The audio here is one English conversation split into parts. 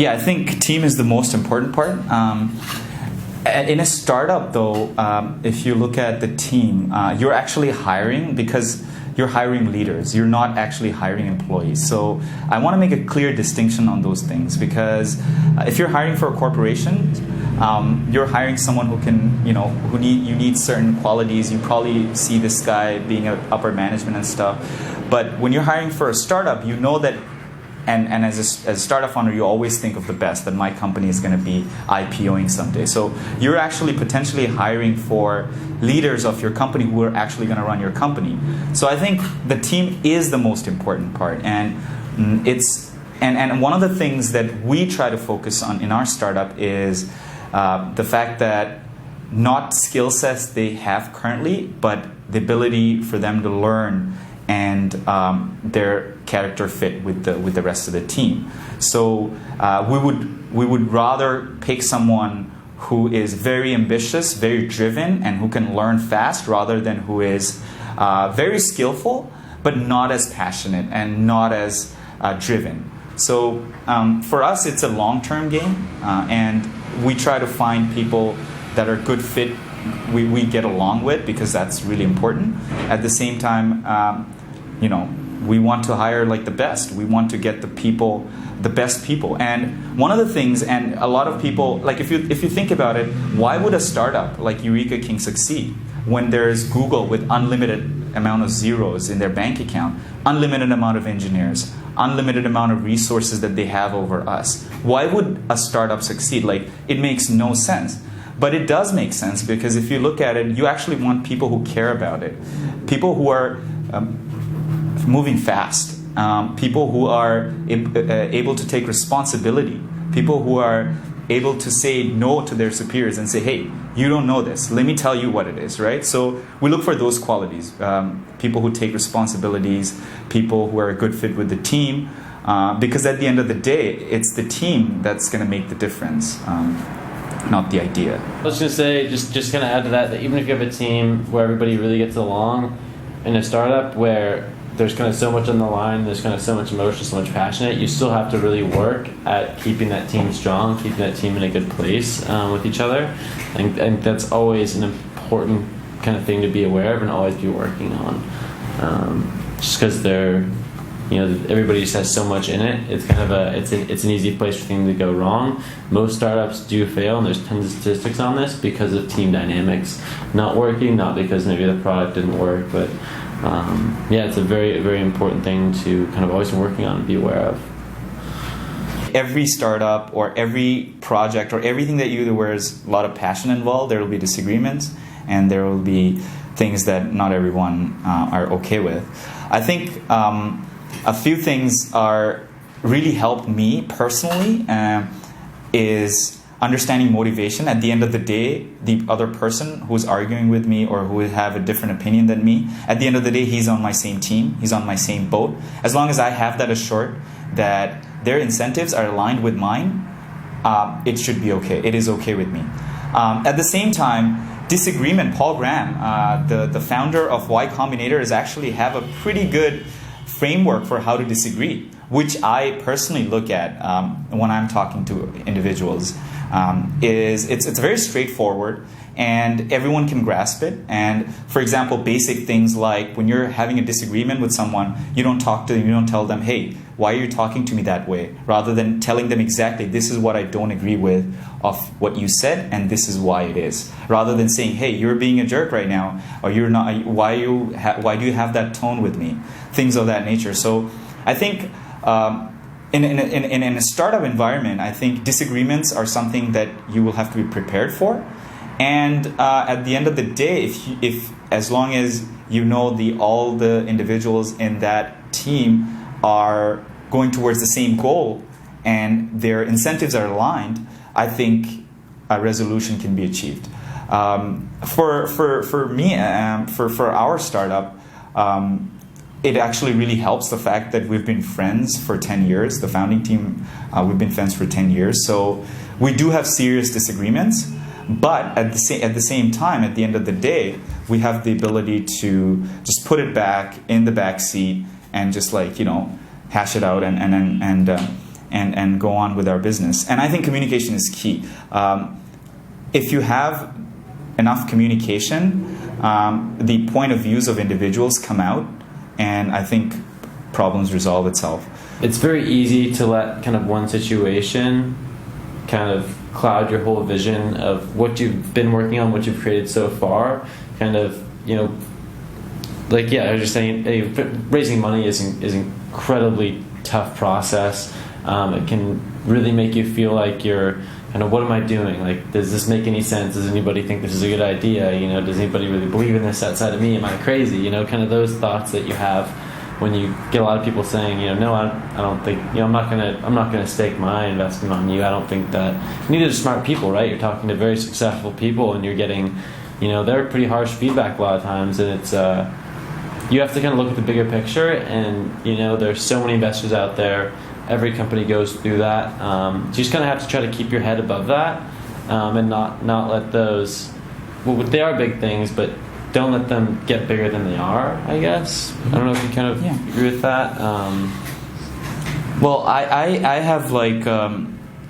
Yeah, I think team is the most important part. In a startup, though, if you look at the team, you're actually hiring because you're hiring leaders. You're not actually hiring employees. So I want to make a clear distinction on those things, because if you're hiring for a corporation, you're hiring someone who can, you need certain qualities. You probably see this guy being an upper management and stuff. But when you're hiring for a startup, you know that. And as a startup founder, you always think of the best, that my company is going to be IPOing someday. So you're actually potentially hiring for leaders of your company who are actually going to run your company. So I think the team is the most important part. And and one of the things that we try to focus on in our startup is the fact that not skill sets they have currently, but the ability for them to learn and their character fit with the rest of the team. So we would rather pick someone who is very ambitious, very driven, and who can learn fast, rather than who is very skillful but not as passionate and not as driven. So for us, it's a long-term game, and we try to find people that are good fit. We get along with, because that's really important. At the same time, we want to hire like the best. We want to get the best people. And one of the things, and a lot of people, like if you think about it, why would a startup like Eureka King succeed when there's Google with unlimited amount of zeros in their bank account, unlimited amount of engineers, unlimited amount of resources that they have over us? Why would a startup succeed? Like, it makes no sense. But it does make sense, because if you look at it, you actually want people who care about it, people who are moving fast, people who are able to take responsibility, people who are able to say no to their superiors and say, hey, you don't know this, let me tell you what it is, right? So we look for those qualities, people who take responsibilities, people who are a good fit with the team, because at the end of the day, it's the team that's going to make the difference. Not the idea. I was going to say, just kind of add to that even if you have a team where everybody really gets along, in a startup where there's kind of so much on the line, there's kind of so much emotion, so much passion, you still have to really work at keeping that team strong, keeping that team in a good place with each other. And that's always an important kind of thing to be aware of and always be working on. Just because they're, everybody just has so much in it. It's kind of it's an easy place for things to go wrong. Most startups do fail, and there's tons of statistics on this because of team dynamics not working, not because maybe the product didn't work, but it's a very, very important thing to kind of always be working on and be aware of. Every startup or every project or everything that you do where there's a lot of passion involved, there will be disagreements, and there will be things that not everyone are okay with. I think a few things are really helped me personally is understanding motivation. At the end of the day, the other person who's arguing with me or who would have a different opinion than me, at the end of the day, he's on my same team, he's on my same boat. As long as I have that assured that their incentives are aligned with mine, it should be okay. It is okay with me. At the same time, disagreement, Paul Graham, the founder of Y Combinator, is actually have a pretty good framework for how to disagree, which I personally look at when I'm talking to individuals. It's very straightforward, and everyone can grasp it. And for example, basic things like when you're having a disagreement with someone, you don't talk to them, you don't tell them, hey, why are you talking to me that way? Rather than telling them exactly, this is what I don't agree with of what you said, and this is why it is. Rather than saying, hey, you're being a jerk right now, or you're not. Why do you have that tone with me? Things of that nature. So I think in a startup environment, I think disagreements are something that you will have to be prepared for. And at the end of the day, if as long as you know all the individuals in that team are going towards the same goal and their incentives are aligned, I think a resolution can be achieved. For me, for our startup, it actually really helps the fact that we've been friends for 10 years. The founding team, we've been friends for 10 years. So we do have serious disagreements, but at the same time, at the end of the day, we have the ability to just put it back in the back seat and just hash it out and go on with our business. And I think communication is key. If you have enough communication, the point of views of individuals come out, and I think problems resolve itself. It's very easy to let kind of one situation kind of cloud your whole vision of what you've been working on, what you've created so far. Kind of, like, I was just saying, raising money is incredibly tough process. It can really make you feel like you're kind of, what am I doing? Like, does this make any sense? Does anybody think this is a good idea? Does anybody really believe in this outside of me? Am I crazy? Kind of those thoughts that you have when you get a lot of people saying, no, I don't think, I'm not gonna stake my investment on you. I don't think that. Neither are smart people, right? You're talking to very successful people, and you're getting, they're pretty harsh feedback a lot of times, and it's you have to kind of look at the bigger picture. And there's so many investors out there. Every company goes through that. So you just kind of have to try to keep your head above that, and not let those. Well, they are big things, but don't let them get bigger than they are, I guess. I don't know if you kind of agree with that. Well, I have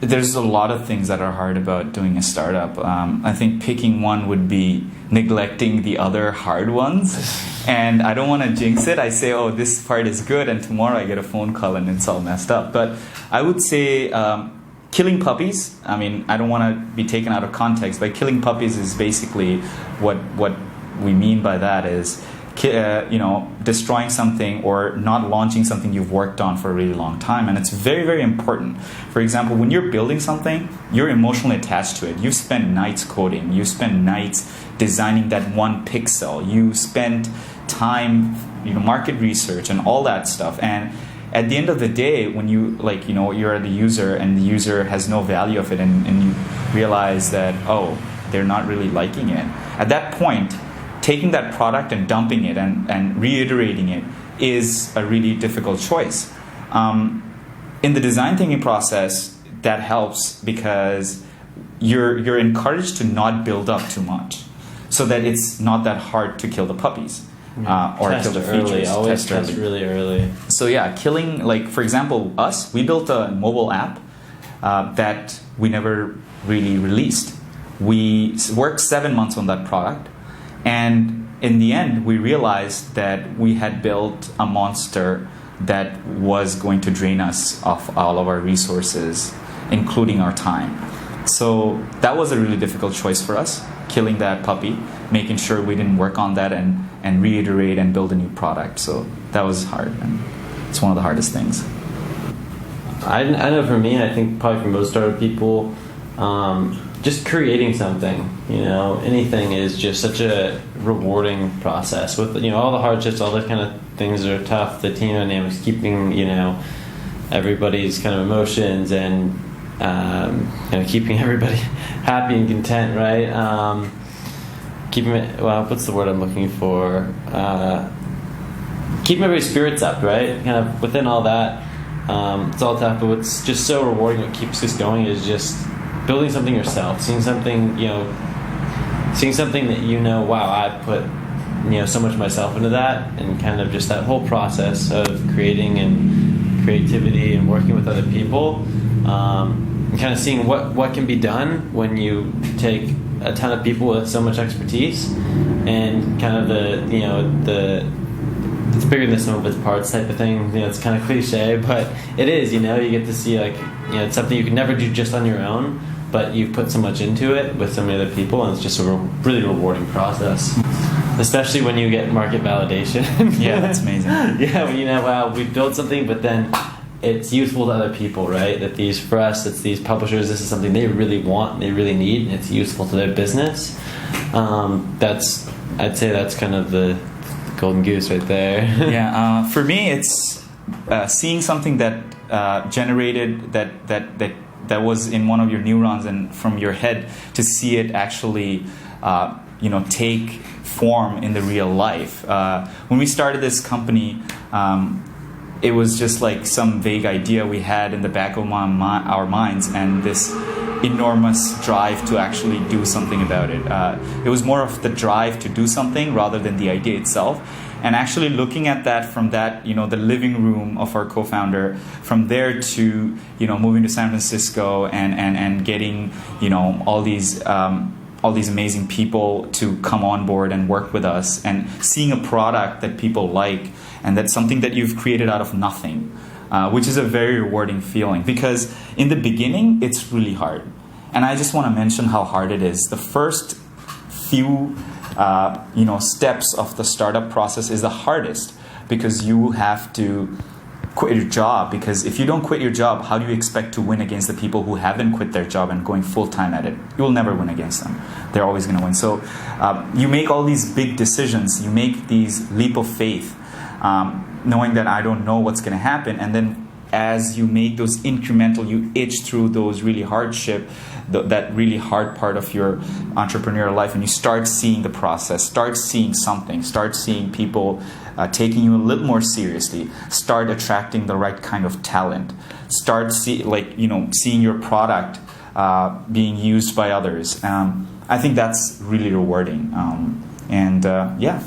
there's a lot of things that are hard about doing a startup. I think picking one would be neglecting the other hard ones. And I don't want to jinx it. I say, oh, this part is good, and tomorrow I get a phone call and it's all messed up. But I would say killing puppies. I mean, I don't want to be taken out of context, but killing puppies is basically what we mean by that is, destroying something or not launching something you've worked on for a really long time. And it's very, very important. For example, when you're building something, you're emotionally attached to it. You spend nights coding. You spend nights designing that one pixel. You spend time, market research and all that stuff. And at the end of the day, when you're the user and the user has no value of it, and you realize that, oh, they're not really liking it. At that point, taking that product and dumping it and reiterating it is a really difficult choice. In the design thinking process, that helps because you're encouraged to not build up too much, so that it's not that hard to kill the puppies or test kill the early. features. Always test really early. So killing, for example, we built a mobile app that we never really released. We worked 7 months on that product. And in the end, we realized that we had built a monster that was going to drain us of all of our resources, including our time. So that was a really difficult choice for us, killing that puppy, making sure we didn't work on that and reiterate and build a new product. So that was hard, and it's one of the hardest things. I know for me, I think probably for most startup people, just creating something, anything is just such a rewarding process. With all the hardships, all the kind of things that are tough, the team dynamics, keeping everybody's kind of emotions and keeping everybody happy and content, right? Keeping it. Well, what's the word I'm looking for? Keeping everybody's spirits up, right? Kind of within all that, it's all tough. But what's just so rewarding, what keeps us going, is just building something yourself, seeing something that wow, I put so much of myself into that, and kind of just that whole process of creating and creativity and working with other people, and kind of seeing what can be done when you take a ton of people with so much expertise, and kind of the it's bigger than the sum of its parts type of thing. It's kind of cliche, but it is. You get to see it's something you could never do just on your own, but you've put so much into it with so many other people, and it's just a really rewarding process. Especially when you get market validation. Yeah, that's amazing. Yeah, when wow, we built something, but then it's useful to other people, right? That for us, it's these publishers, this is something they really want, they really need, and it's useful to their business. I'd say that's kind of the golden goose right there. Yeah, for me, it's seeing something that generated that was in one of your neurons and from your head, to see it actually take form in the real life. When we started this company, it was just like some vague idea we had in the back of our minds, and this enormous drive to actually do something about it. It was more of the drive to do something rather than the idea itself. and actually looking at that from that, the living room of our co-founder, from there to, moving to San Francisco and getting, all these amazing people to come on board and work with us, and seeing a product that people like, and that's something that you've created out of nothing, which is a very rewarding feeling, because in the beginning, it's really hard. And I just want to mention how hard it is. The first few steps of the startup process is the hardest, because you have to quit your job. Because if you don't quit your job, how do you expect to win against the people who haven't quit their job and going full-time at it? You will never win against them. They're always going to win. So you make all these big decisions. You make these leap of faith, knowing that I don't know what's going to happen. And then as you make those incremental, you itch through those really hardship, that really hard part of your entrepreneurial life, and you start seeing the process, start seeing something, start seeing people taking you a little more seriously, start attracting the right kind of talent, start seeing your product being used by others. I think that's really rewarding. Yeah.